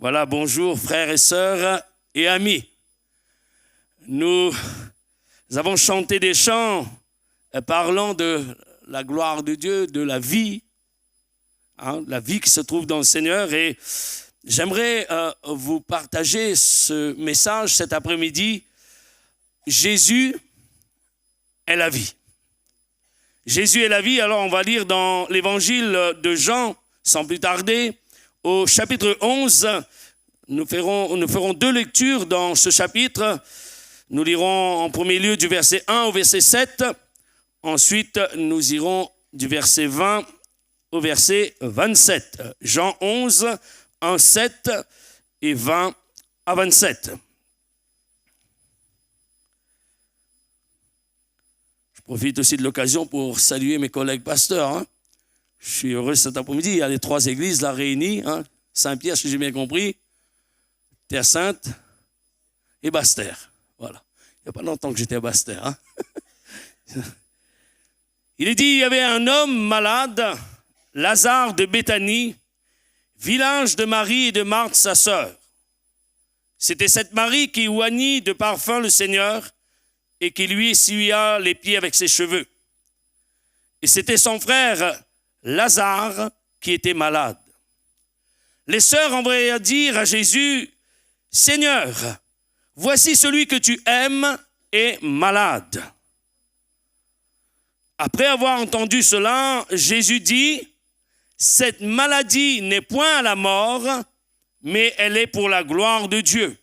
Voilà, bonjour frères et sœurs et amis. Nous avons chanté des chants parlant de la gloire de Dieu, de la vie qui se trouve dans le Seigneur. Et j'aimerais vous partager ce message cet après-midi. Jésus est la vie. Jésus est la vie. Alors on va lire dans l'évangile de Jean, sans plus tarder, au chapitre 11. Nous ferons deux lectures dans ce chapitre. Nous lirons en premier lieu du verset 1 au verset 7. Ensuite, nous irons du verset 20 au verset 27. Jean 11, 1, 7 et 20 à 27. Je profite aussi de l'occasion pour saluer mes collègues pasteurs. Je suis heureux cet après-midi. Il y a les trois églises là réunies. Saint-Pierre, si j'ai bien compris, Terre Sainte et Basse-Terre. Voilà. Il n'y a pas longtemps que j'étais à Basse-Terre. Il est dit, il y avait un homme malade, Lazare de Béthanie, village de Marie et de Marthe, sa sœur. C'était cette Marie qui oignit de parfum le Seigneur et qui lui essuya les pieds avec ses cheveux. Et c'était son frère Lazare qui était malade. Les sœurs envoyèrent dire à Jésus, « Seigneur, voici celui que tu aimes est malade. » Après avoir entendu cela, Jésus dit, « Cette maladie n'est point à la mort, mais elle est pour la gloire de Dieu,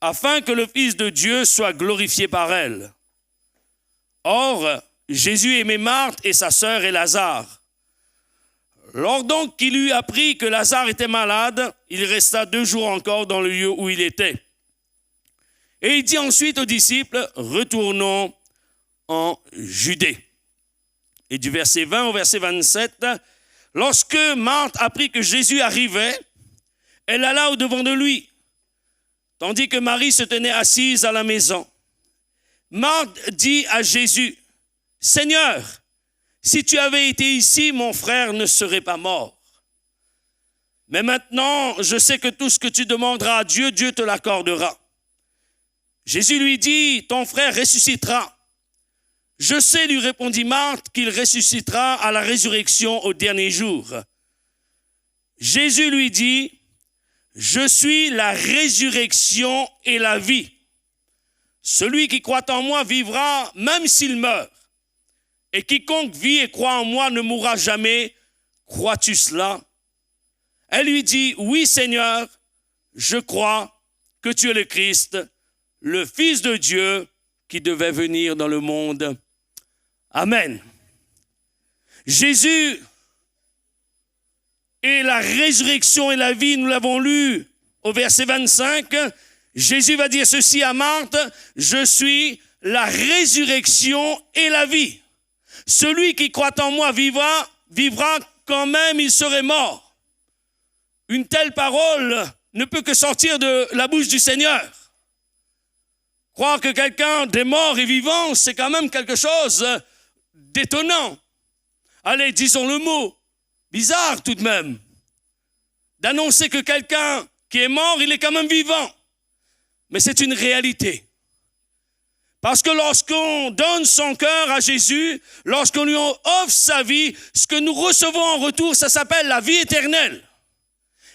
afin que le Fils de Dieu soit glorifié par elle. » Or, Jésus aimait Marthe et sa sœur et Lazare. Lors donc qu'il eut appris que Lazare était malade, il resta 2 jours encore dans le lieu où il était. Et il dit ensuite aux disciples, « Retournons en Judée. » Et du verset 20 au verset 27, « Lorsque Marthe apprit que Jésus arrivait, elle alla au-devant de lui, tandis que Marie se tenait assise à la maison. Marthe dit à Jésus, « Seigneur, si tu avais été ici, mon frère ne serait pas mort. Mais maintenant, je sais que tout ce que tu demanderas à Dieu, Dieu te l'accordera. » Jésus lui dit, « Ton frère ressuscitera. » « Je sais, lui répondit Marthe, qu'il ressuscitera à la résurrection au dernier jour. » Jésus lui dit, « Je suis la résurrection et la vie. Celui qui croit en moi vivra même s'il meurt. Et quiconque vit et croit en moi ne mourra jamais. Crois-tu cela? » Elle lui dit, « Oui, Seigneur, je crois que tu es le Christ, le Fils de Dieu qui devait venir dans le monde. » Amen. Jésus est la résurrection et la vie, nous l'avons lu au verset 25. Jésus va dire ceci à Marthe, « Je suis la résurrection et la vie. Celui qui croit en moi vivra quand même il serait mort. » Une telle parole ne peut que sortir de la bouche du Seigneur. Croire que quelqu'un des morts est vivant, c'est quand même quelque chose d'étonnant. Allez, disons le mot, bizarre tout de même. D'annoncer que quelqu'un qui est mort, il est quand même vivant. Mais c'est une réalité. Parce que lorsqu'on donne son cœur à Jésus, lorsqu'on lui offre sa vie, ce que nous recevons en retour, ça s'appelle la vie éternelle.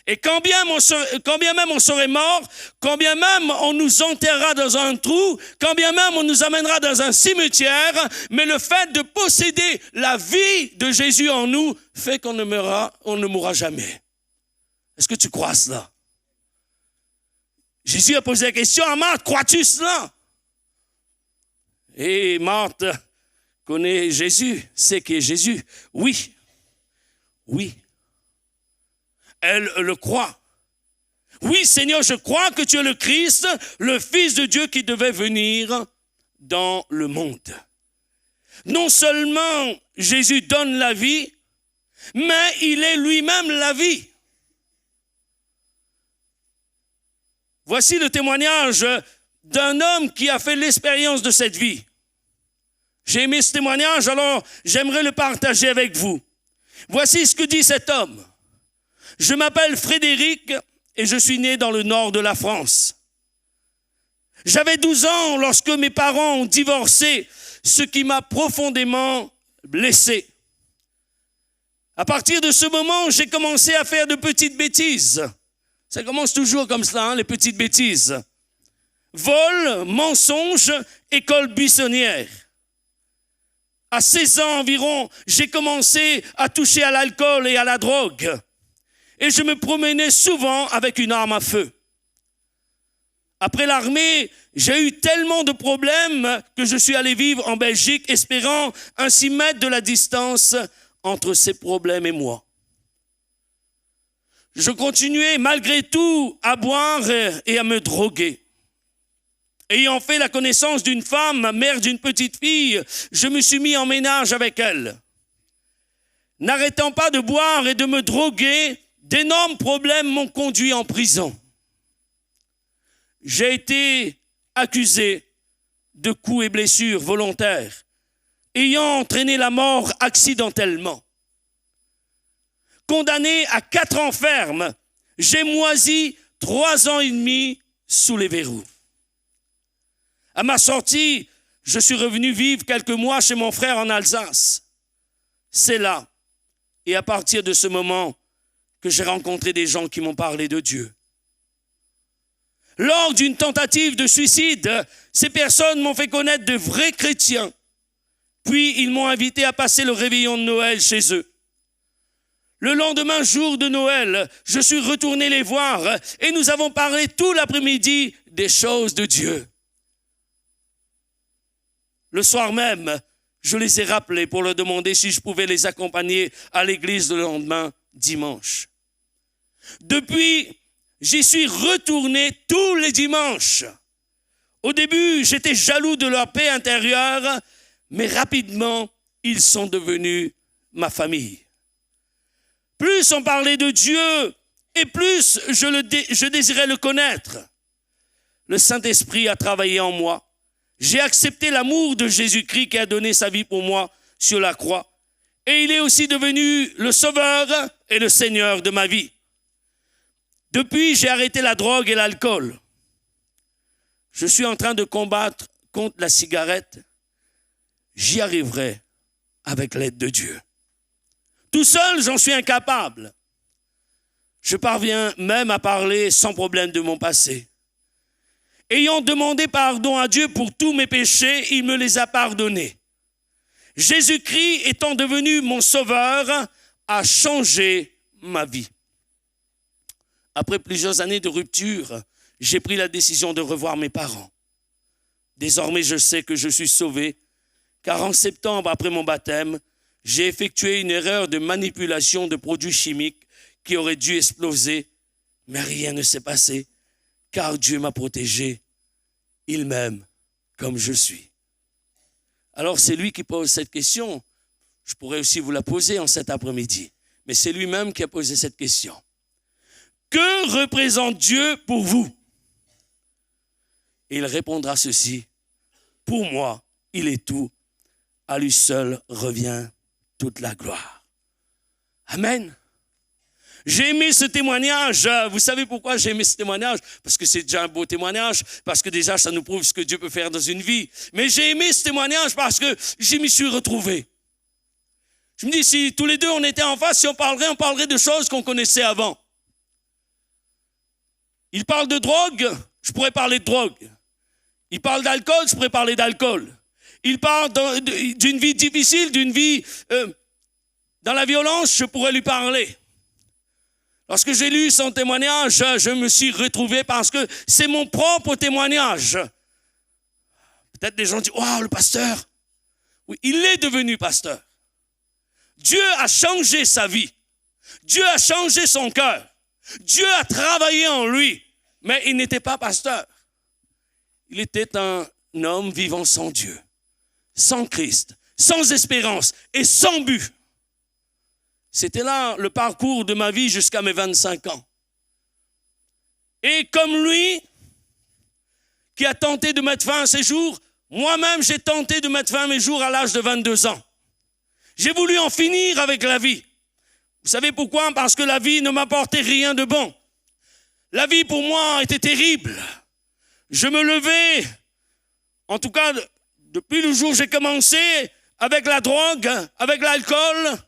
Et quand bien même on serait mort, quand bien même on nous enterrera dans un trou, quand bien même on nous amènera dans un cimetière, mais le fait de posséder la vie de Jésus en nous fait qu'on ne mourra jamais. Est-ce que tu crois cela? Jésus a posé la question à Marthe, crois-tu cela? Et Marthe connaît Jésus, sait qui est Jésus. Oui, oui. Elle le croit. Oui, Seigneur, je crois que tu es le Christ, le Fils de Dieu qui devait venir dans le monde. Non seulement Jésus donne la vie, mais il est lui-même la vie. Voici le témoignage d'un homme qui a fait l'expérience de cette vie. J'ai aimé ce témoignage, alors j'aimerais le partager avec vous. Voici ce que dit cet homme. « Je m'appelle Frédéric et je suis né dans le nord de la France. J'avais 12 ans lorsque mes parents ont divorcé, ce qui m'a profondément blessé. À partir de ce moment, j'ai commencé à faire de petites bêtises. Ça commence toujours comme cela, hein, les petites bêtises. Vol, mensonge, école buissonnière. À 16 ans environ, j'ai commencé à toucher à l'alcool et à la drogue. Et je me promenais souvent avec une arme à feu. Après l'armée, j'ai eu tellement de problèmes que je suis allé vivre en Belgique, espérant ainsi mettre de la distance entre ces problèmes et moi. Je continuais malgré tout à boire et à me droguer. Ayant fait la connaissance d'une femme, mère d'une petite fille, je me suis mis en ménage avec elle. N'arrêtant pas de boire et de me droguer, d'énormes problèmes m'ont conduit en prison. J'ai été accusé de coups et blessures volontaires, ayant entraîné la mort accidentellement. Condamné à 4 ans ferme, j'ai moisi 3 ans et demi sous les verrous. À ma sortie, je suis revenu vivre quelques mois chez mon frère en Alsace. C'est là, et à partir de ce moment, que j'ai rencontré des gens qui m'ont parlé de Dieu. Lors d'une tentative de suicide, ces personnes m'ont fait connaître de vrais chrétiens. Puis ils m'ont invité à passer le réveillon de Noël chez eux. Le lendemain jour de Noël, je suis retourné les voir et nous avons parlé tout l'après-midi des choses de Dieu. Le soir même, je les ai rappelés pour leur demander si je pouvais les accompagner à l'église le lendemain, dimanche. Depuis, j'y suis retourné tous les dimanches. Au début, j'étais jaloux de leur paix intérieure, mais rapidement, ils sont devenus ma famille. Plus on parlait de Dieu, et plus je désirais le connaître. Le Saint-Esprit a travaillé en moi. J'ai accepté l'amour de Jésus-Christ qui a donné sa vie pour moi sur la croix. Et il est aussi devenu le Sauveur et le Seigneur de ma vie. Depuis, j'ai arrêté la drogue et l'alcool. Je suis en train de combattre contre la cigarette. J'y arriverai avec l'aide de Dieu. Tout seul, j'en suis incapable. Je parviens même à parler sans problème de mon passé. Ayant demandé pardon à Dieu pour tous mes péchés, il me les a pardonnés. Jésus-Christ étant devenu mon sauveur, a changé ma vie. Après plusieurs années de rupture, j'ai pris la décision de revoir mes parents. Désormais, je sais que je suis sauvé, car en septembre, après mon baptême, j'ai effectué une erreur de manipulation de produits chimiques qui aurait dû exploser, mais rien ne s'est passé, car Dieu m'a protégé. Il m'aime comme je suis. Alors c'est lui qui pose cette question. Je pourrais aussi vous la poser en cet après-midi, mais c'est lui-même qui a posé cette question. Que représente Dieu pour vous? Et il répondra ceci. Pour moi, il est tout. À lui seul revient toute la gloire. Amen. J'ai aimé ce témoignage. Vous savez pourquoi j'ai aimé ce témoignage? Parce que c'est déjà un beau témoignage, parce que déjà ça nous prouve ce que Dieu peut faire dans une vie. Mais j'ai aimé ce témoignage parce que j'y m'y suis retrouvé. Je me dis, si tous les deux on était en face, si on parlerait de choses qu'on connaissait avant. Il parle de drogue, je pourrais parler de drogue. Il parle d'alcool, je pourrais parler d'alcool. Il parle d'une vie difficile, d'une vie dans la violence, je pourrais lui parler. Lorsque j'ai lu son témoignage, je me suis retrouvé parce que c'est mon propre témoignage. Peut-être des gens disent, « Wow, le pasteur !» Oui, il est devenu pasteur. Dieu a changé sa vie. Dieu a changé son cœur. Dieu a travaillé en lui, mais il n'était pas pasteur. Il était un homme vivant sans Dieu, sans Christ, sans espérance et sans but. C'était là le parcours de ma vie jusqu'à mes 25 ans. Et comme lui, qui a tenté de mettre fin à ses jours, moi-même j'ai tenté de mettre fin à mes jours à l'âge de 22 ans. J'ai voulu en finir avec la vie. Vous savez pourquoi? Parce que la vie ne m'apportait rien de bon. La vie pour moi était terrible. Je me levais, en tout cas depuis le jour où j'ai commencé, avec la drogue, avec l'alcool.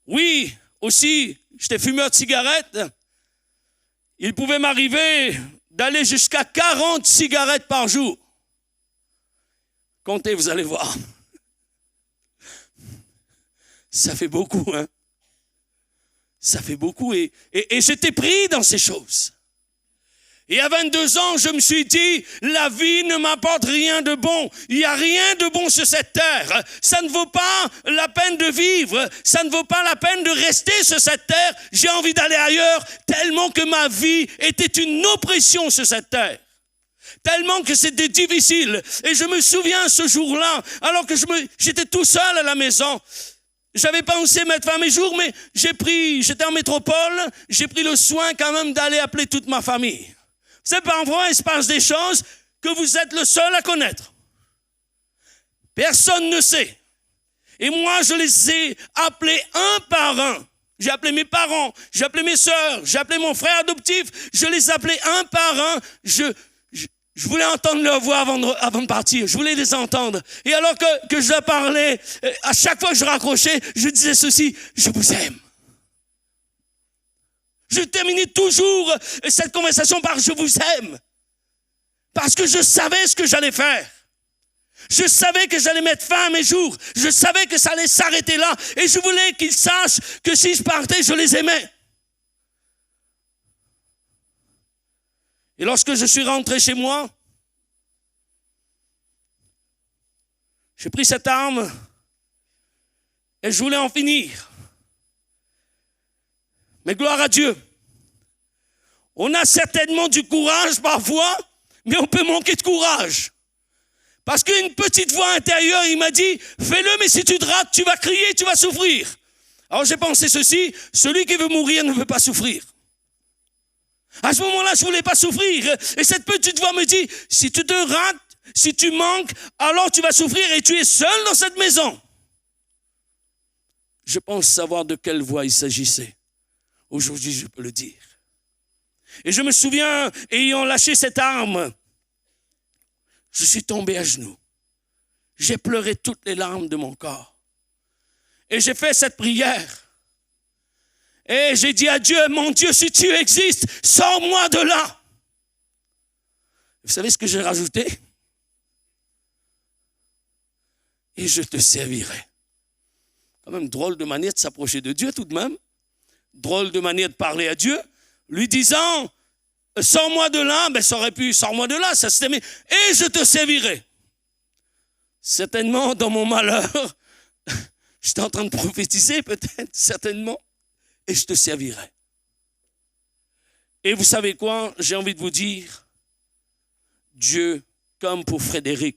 Oui, aussi, j'étais fumeur de cigarettes. Il pouvait m'arriver d'aller jusqu'à 40 cigarettes par jour. Comptez, vous allez voir. Ça fait beaucoup, hein? Ça fait beaucoup et j'étais pris dans ces choses. Et à 22 ans, je me suis dit, la vie ne m'apporte rien de bon. Il n'y a rien de bon sur cette terre. Ça ne vaut pas la peine de vivre. Ça ne vaut pas la peine de rester sur cette terre. J'ai envie d'aller ailleurs, tellement que ma vie était une oppression sur cette terre. Tellement que c'était difficile. Et je me souviens ce jour-là, alors que j'étais tout seul à la maison. J'avais pensé mettre fin à mes jours, mais j'étais en métropole, j'ai pris le soin quand même d'aller appeler toute ma famille. Vous savez, parfois, il se passe des choses que vous êtes le seul à connaître. Personne ne sait. Et moi, je les ai appelés un par un. J'ai appelé mes parents, j'ai appelé mes sœurs, j'ai appelé mon frère adoptif. Je les ai appelés un par un. Je voulais entendre leur voix avant de partir. Je voulais les entendre. Et alors que je leur parlais, à chaque fois que je raccrochais, je disais ceci, je vous aime. Je terminais toujours cette conversation par « je vous aime ». Parce que je savais ce que j'allais faire. Je savais que j'allais mettre fin à mes jours. Je savais que ça allait s'arrêter là. Et je voulais qu'ils sachent que si je partais, je les aimais. Et lorsque je suis rentré chez moi, j'ai pris cette arme et je voulais en finir. Mais gloire à Dieu, on a certainement du courage parfois, mais on peut manquer de courage. Parce qu'une petite voix intérieure, il m'a dit, fais-le, mais si tu te rates, tu vas crier, tu vas souffrir. Alors j'ai pensé ceci, celui qui veut mourir ne veut pas souffrir. À ce moment-là, je ne voulais pas souffrir. Et cette petite voix me dit, si tu te rates, si tu manques, alors tu vas souffrir et tu es seul dans cette maison. Je pense savoir de quelle voix il s'agissait. Aujourd'hui, je peux le dire. Et je me souviens, ayant lâché cette arme, je suis tombé à genoux. J'ai pleuré toutes les larmes de mon corps. Et j'ai fait cette prière. Et j'ai dit à Dieu, mon Dieu, si tu existes, sors-moi de là. Vous savez ce que j'ai rajouté? Et je te servirai. Quand même drôle de manière de s'approcher de Dieu tout de même. Drôle de manière de parler à Dieu. Lui disant, sors-moi de là, ben ça aurait pu, sors-moi de là, ça s'était mis, et je te servirai. Certainement, dans mon malheur, j'étais en train de prophétiser peut-être, certainement, et je te servirai. Et vous savez quoi, j'ai envie de vous dire, Dieu, comme pour Frédéric,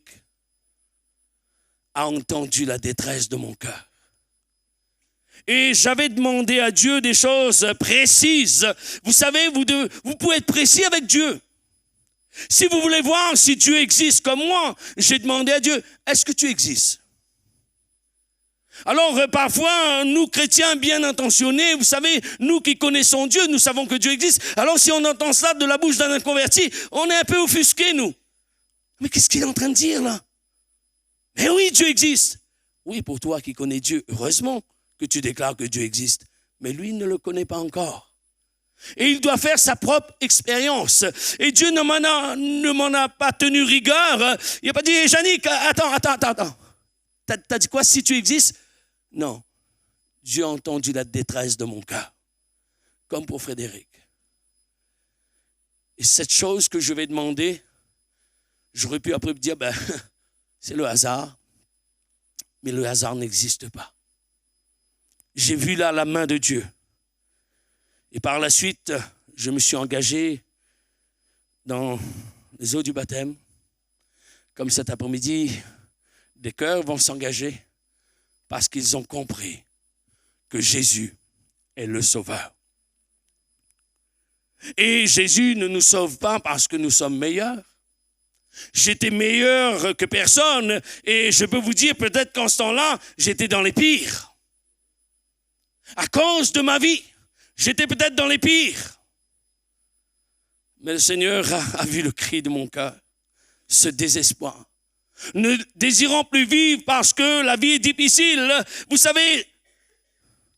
a entendu la détresse de mon cœur. Et j'avais demandé à Dieu des choses précises. Vous savez, vous pouvez être précis avec Dieu. Si vous voulez voir si Dieu existe comme moi, j'ai demandé à Dieu, est-ce que tu existes? Alors parfois, nous chrétiens bien intentionnés, vous savez, nous qui connaissons Dieu, nous savons que Dieu existe. Alors si on entend cela de la bouche d'un inconverti, on est un peu offusqué, nous. Mais qu'est-ce qu'il est en train de dire là? Mais oui, Dieu existe. Oui, pour toi qui connais Dieu, heureusement que tu déclares que Dieu existe. Mais lui ne le connaît pas encore. Et il doit faire sa propre expérience. Et Dieu ne m'en a pas tenu rigueur. Il n'a pas dit, hey, Yannick, attends. T'as dit quoi, si tu existes? Non. Dieu a entendu la détresse de mon cœur. Comme pour Frédéric. Et cette chose que je vais demander, j'aurais pu après me dire, c'est le hasard. Mais le hasard n'existe pas. J'ai vu là la main de Dieu. Et par la suite, je me suis engagé dans les eaux du baptême. Comme cet après-midi, des cœurs vont s'engager parce qu'ils ont compris que Jésus est le Sauveur. Et Jésus ne nous sauve pas parce que nous sommes meilleurs. J'étais meilleur que personne et je peux vous dire peut-être qu'en ce temps-là, j'étais dans les pires. À cause de ma vie, j'étais peut-être dans les pires. Mais le Seigneur a vu le cri de mon cœur, ce désespoir. Ne désirant plus vivre parce que la vie est difficile. Vous savez,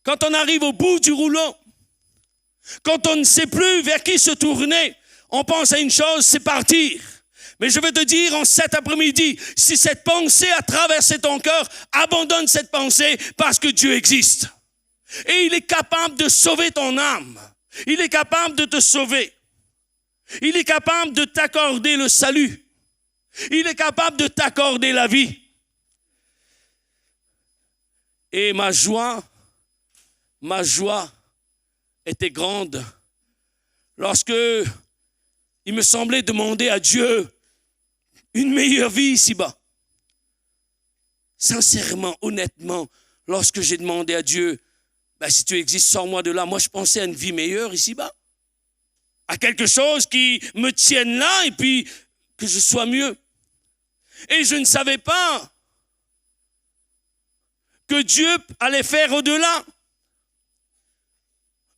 quand on arrive au bout du rouleau, quand on ne sait plus vers qui se tourner, on pense à une chose, c'est partir. Mais je veux te dire en cet après-midi, si cette pensée a traversé ton cœur, abandonne cette pensée parce que Dieu existe. Et il est capable de sauver ton âme. Il est capable de te sauver. Il est capable de t'accorder le salut. Il est capable de t'accorder la vie. Et ma joie était grande lorsque il me semblait demander à Dieu une meilleure vie ici-bas. Sincèrement, honnêtement, lorsque j'ai demandé à Dieu, si tu existes, sors-moi de là. Moi, je pensais à une vie meilleure ici-bas. À quelque chose qui me tienne là et puis que je sois mieux. Et je ne savais pas que Dieu allait faire au-delà.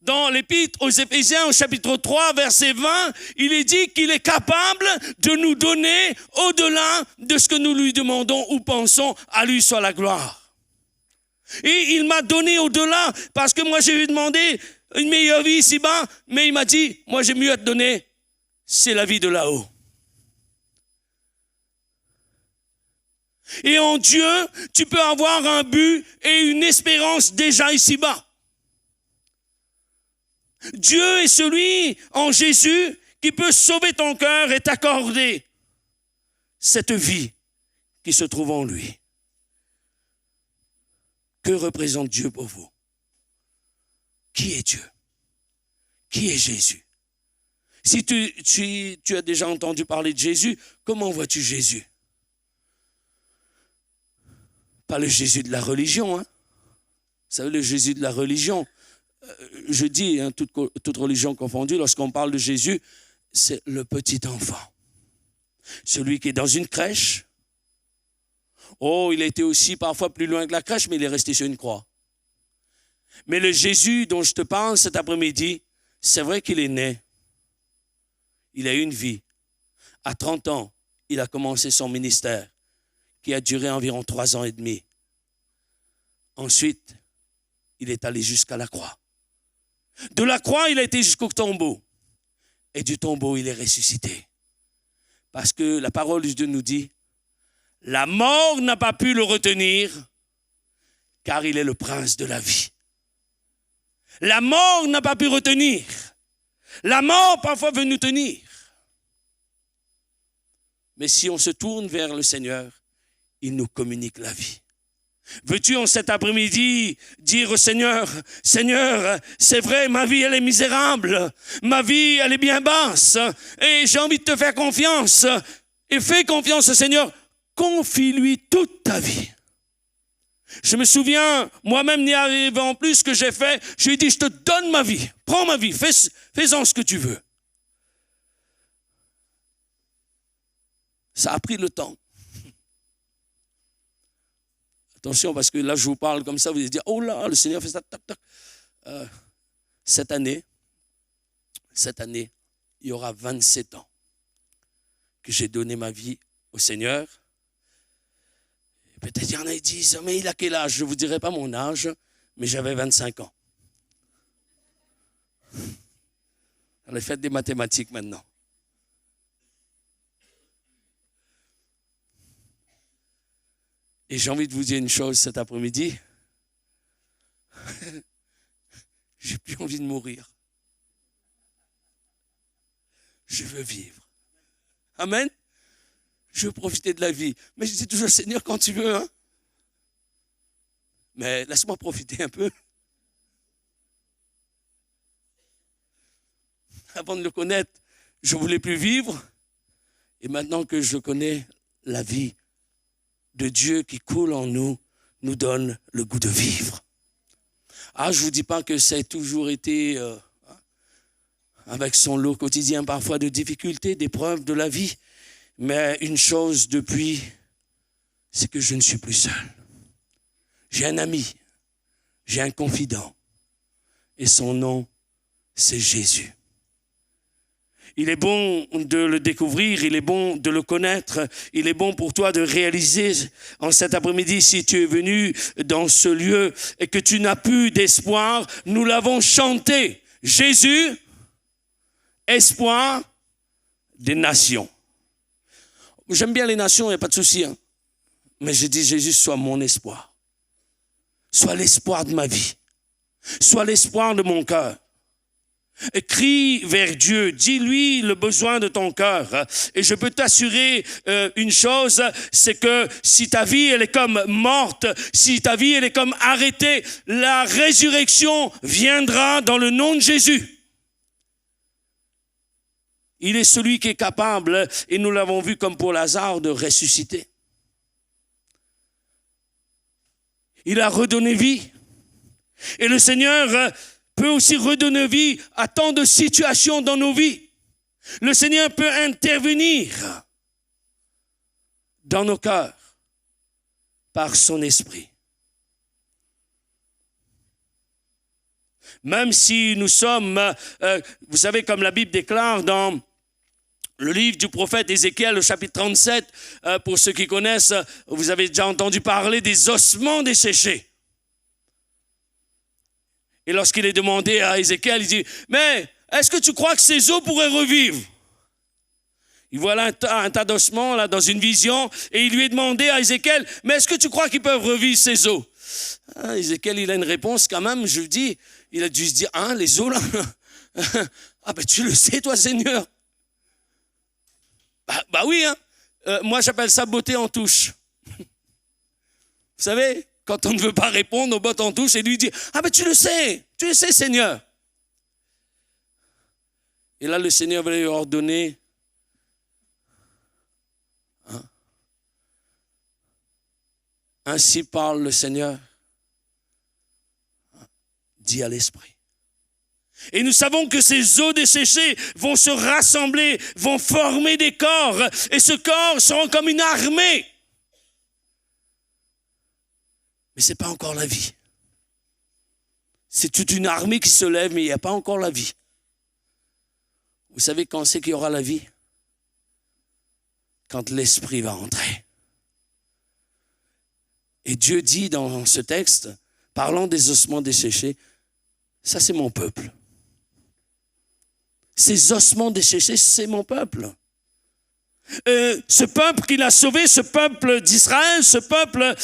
Dans l'Épître aux Éphésiens, au chapitre 3, verset 20, il est dit qu'il est capable de nous donner au-delà de ce que nous lui demandons ou pensons. À lui soit la gloire. Et il m'a donné au-delà parce que moi, j'ai lui demandé une meilleure vie ici-bas, mais il m'a dit, moi, j'ai mieux à te donner, c'est la vie de là-haut. Et en Dieu, tu peux avoir un but et une espérance déjà ici-bas. Dieu est celui en Jésus qui peut sauver ton cœur et t'accorder cette vie qui se trouve en lui. Que représente Dieu pour vous? Qui est Dieu? Qui est Jésus? Si tu as déjà entendu parler de Jésus, comment vois-tu Jésus? Pas le Jésus de la religion, hein? Vous savez, le Jésus de la religion, je dis, hein, toute religion confondue, lorsqu'on parle de Jésus, c'est le petit enfant. Celui qui est dans une crèche. Oh, il a été aussi parfois plus loin que la crèche, mais il est resté sur une croix. Mais le Jésus dont je te parle cet après-midi, c'est vrai qu'il est né. Il a eu une vie. À 30 ans, il a commencé son ministère, qui a duré environ 3 ans et demi. Ensuite, il est allé jusqu'à la croix. De la croix, il a été jusqu'au tombeau. Et du tombeau, il est ressuscité. Parce que la parole de Dieu nous dit, la mort n'a pas pu le retenir, car il est le prince de la vie. La mort n'a pas pu retenir. La mort, parfois, veut nous tenir. Mais si on se tourne vers le Seigneur, il nous communique la vie. Veux-tu en cet après-midi dire au Seigneur, Seigneur, c'est vrai, ma vie elle est misérable, ma vie elle est bien basse et j'ai envie de te faire confiance et fais confiance au Seigneur, confie-lui toute ta vie. Je me souviens, moi-même n'y arrivant plus, ce que j'ai fait, je lui ai dit, je te donne ma vie, prends ma vie, fais-en ce que tu veux. Ça a pris le temps. Attention, parce que là, je vous parle comme ça, vous allez dire, oh là, le Seigneur fait ça, tac, tac. Cette année, il y aura 27 ans que j'ai donné ma vie au Seigneur. Et peut-être il y en a qui disent, mais il a quel âge? Je ne vous dirai pas mon âge, mais j'avais 25 ans. Allez, faites des mathématiques maintenant. Et j'ai envie de vous dire une chose cet après-midi. J'ai plus envie de mourir. Je veux vivre. Amen. Je veux profiter de la vie. Mais je dis toujours, Seigneur, quand tu veux. Hein? Mais laisse-moi profiter un peu. Avant de le connaître, je ne voulais plus vivre. Et maintenant que je connais la vie de Dieu qui coule en nous, nous donne le goût de vivre. Ah, je ne vous dis pas que ça a toujours été avec son lot quotidien parfois de difficultés, d'épreuves de la vie, mais une chose depuis, c'est que je ne suis plus seul. J'ai un ami, j'ai un confident, et son nom, c'est Jésus. Il est bon de le découvrir, il est bon de le connaître, il est bon pour toi de réaliser en cet après-midi, si tu es venu dans ce lieu et que tu n'as plus d'espoir, nous l'avons chanté. Jésus, espoir des nations. J'aime bien les nations, il n'y a pas de souci. Hein. Mais je dis, Jésus, sois mon espoir. Sois l'espoir de ma vie. Sois l'espoir de mon cœur. Crie vers Dieu, dis-lui le besoin de ton cœur. Et je peux t'assurer une chose, c'est que si ta vie elle est comme morte, si ta vie elle est comme arrêtée, la résurrection viendra dans le nom de Jésus. Il est celui qui est capable, et nous l'avons vu comme pour Lazare, de ressusciter. Il a redonné vie. Et le Seigneur peut aussi redonner vie à tant de situations dans nos vies. Le Seigneur peut intervenir dans nos cœurs par son esprit. Même si nous sommes, vous savez, comme la Bible déclare dans le livre du prophète Ézéchiel, le chapitre 37, pour ceux qui connaissent, vous avez déjà entendu parler des ossements desséchés. Et lorsqu'il est demandé à Ézéchiel, il dit, mais est-ce que tu crois que ces os pourraient revivre? Il voit là un tas d'ossements là, dans une vision, et il lui est demandé à Ézéchiel, mais est-ce que tu crois qu'ils peuvent revivre ces os? Ézéchiel, il a une réponse quand même, je dis, il a dû se dire, les os là? Ah ben tu le sais toi Seigneur. Bah oui, hein. Moi j'appelle ça beauté en touche. Vous savez, quand on ne veut pas répondre, on botte en touche et lui dit, ben tu le sais Seigneur. Et là le Seigneur va lui ordonner, ainsi parle le Seigneur, dit à l'Esprit. Et nous savons que ces os desséchés vont se rassembler, vont former des corps, et ce corps sera comme une armée. Mais ce n'est pas encore la vie. C'est toute une armée qui se lève, mais il n'y a pas encore la vie. Vous savez quand c'est qu'il y aura la vie? Quand l'Esprit va entrer. Et Dieu dit dans ce texte, parlant des ossements desséchés, ça c'est mon peuple. Ces ossements desséchés, c'est mon peuple. Ce peuple qu'il a sauvé, ce peuple d'Israël, ce peuple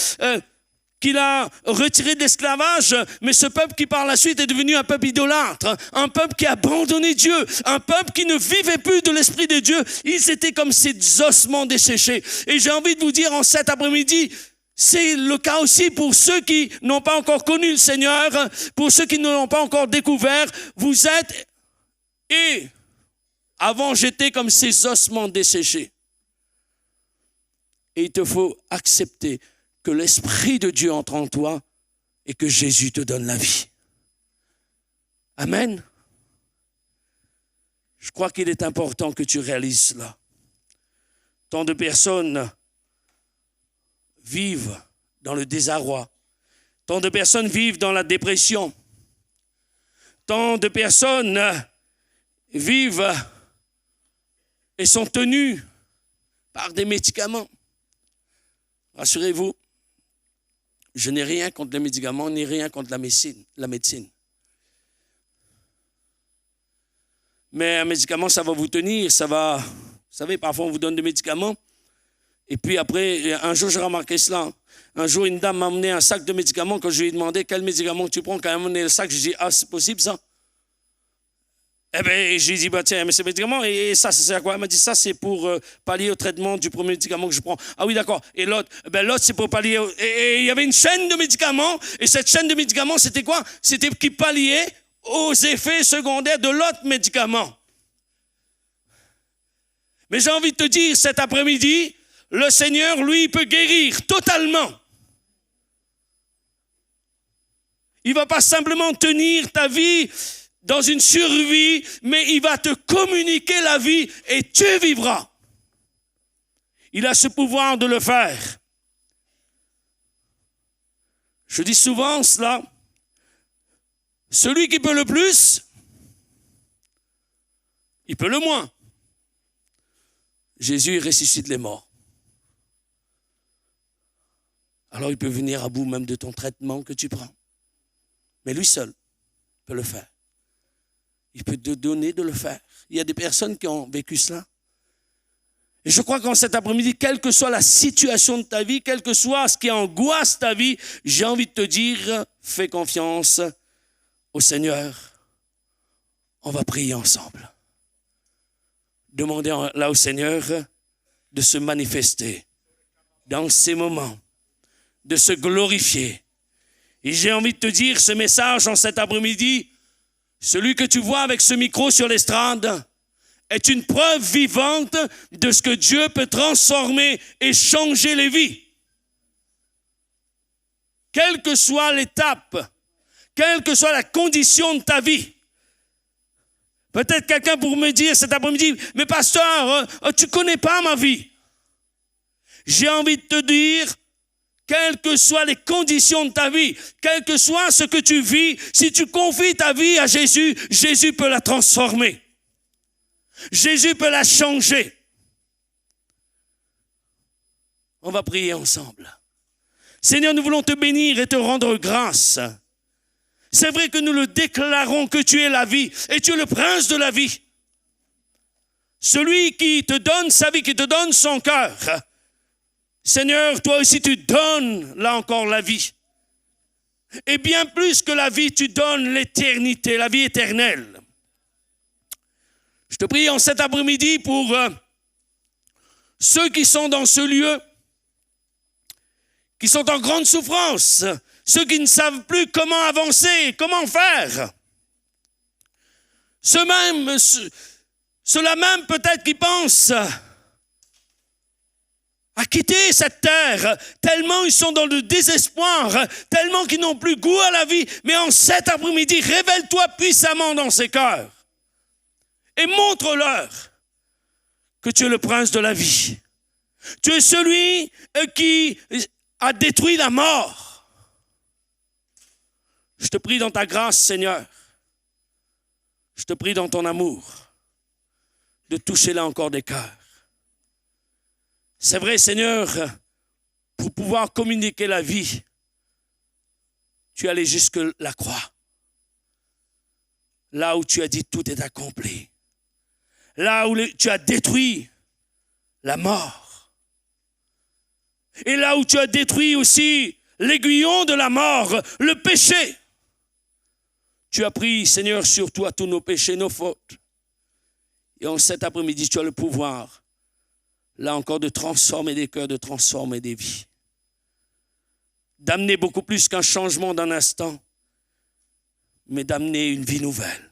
qu'il a retiré de l'esclavage, mais ce peuple qui par la suite est devenu un peuple idolâtre, un peuple qui a abandonné Dieu, un peuple qui ne vivait plus de l'Esprit de Dieu. Ils étaient comme ces ossements desséchés. Et j'ai envie de vous dire en cet après-midi, c'est le cas aussi pour ceux qui n'ont pas encore connu le Seigneur, pour ceux qui ne l'ont pas encore découvert. Vous êtes, et avant j'étais comme ces ossements desséchés. Et il te faut accepter que l'Esprit de Dieu entre en toi et que Jésus te donne la vie. Amen. Je crois qu'il est important que tu réalises cela. Tant de personnes vivent dans le désarroi. Tant de personnes vivent dans la dépression. Tant de personnes vivent et sont tenues par des médicaments. Rassurez-vous, je n'ai rien contre les médicaments, ni rien contre la médecine. Mais un médicament, ça va vous tenir, ça va... Vous savez, parfois on vous donne des médicaments, et puis après, un jour j'ai remarqué cela. Un jour, une dame m'a amené un sac de médicaments. Quand je lui ai demandé quel médicament tu prends, quand elle m'a amené le sac, je lui ai dit, c'est possible ça? Eh bien, j'ai dit, tiens, mais ce médicament, et ça, c'est à quoi? Elle m'a dit, ça, c'est pour pallier au traitement du premier médicament que je prends. Ah oui, d'accord. Et l'autre, l'autre, c'est pour pallier... Et il y avait une chaîne de médicaments, et cette chaîne de médicaments, c'était quoi? C'était qui palliait aux effets secondaires de l'autre médicament. Mais j'ai envie de te dire, cet après-midi, le Seigneur, lui, il peut guérir totalement. Il ne va pas simplement tenir ta vie dans une survie, mais il va te communiquer la vie et tu vivras. Il a ce pouvoir de le faire. Je dis souvent cela, celui qui peut le plus, il peut le moins. Jésus ressuscite les morts. Alors il peut venir à bout même de ton traitement que tu prends. Mais lui seul peut le faire. Il peut te donner de le faire. Il y a des personnes qui ont vécu cela. Et je crois qu'en cet après-midi, quelle que soit la situation de ta vie, quel que soit ce qui angoisse ta vie, j'ai envie de te dire, fais confiance au Seigneur. On va prier ensemble. Demandez là au Seigneur de se manifester dans ces moments, de se glorifier. Et j'ai envie de te dire ce message en cet après-midi, celui que tu vois avec ce micro sur l'estrade est une preuve vivante de ce que Dieu peut transformer et changer les vies. Quelle que soit l'étape, quelle que soit la condition de ta vie. Peut-être quelqu'un pour me dire cet après-midi, mais pasteur, tu ne connais pas ma vie. J'ai envie de te dire, quelles que soient les conditions de ta vie, quel que soit ce que tu vis, si tu confies ta vie à Jésus, Jésus peut la transformer. Jésus peut la changer. On va prier ensemble. Seigneur, nous voulons te bénir et te rendre grâce. C'est vrai que nous le déclarons que tu es la vie et tu es le prince de la vie. Celui qui te donne sa vie, qui te donne son cœur. Seigneur, toi aussi tu donnes là encore la vie. Et bien plus que la vie, tu donnes l'éternité, la vie éternelle. Je te prie en cet après-midi pour ceux qui sont dans ce lieu, qui sont en grande souffrance, ceux qui ne savent plus comment avancer, comment faire. Ceux-là même peut-être qui pensent à quitter cette terre, tellement ils sont dans le désespoir, tellement qu'ils n'ont plus goût à la vie. Mais en cet après-midi, révèle-toi puissamment dans ces cœurs et montre-leur que tu es le prince de la vie. Tu es celui qui a détruit la mort. Je te prie dans ta grâce, Seigneur. Je te prie dans ton amour de toucher là encore des cœurs. C'est vrai, Seigneur, pour pouvoir communiquer la vie, tu es allé jusque la croix. Là où tu as dit tout est accompli. Là où tu as détruit la mort. Et là où tu as détruit aussi l'aiguillon de la mort, le péché. Tu as pris, Seigneur, sur toi tous nos péchés, nos fautes. Et en cet après-midi, tu as le pouvoir, là encore, de transformer des cœurs, de transformer des vies. D'amener beaucoup plus qu'un changement d'un instant, mais d'amener une vie nouvelle.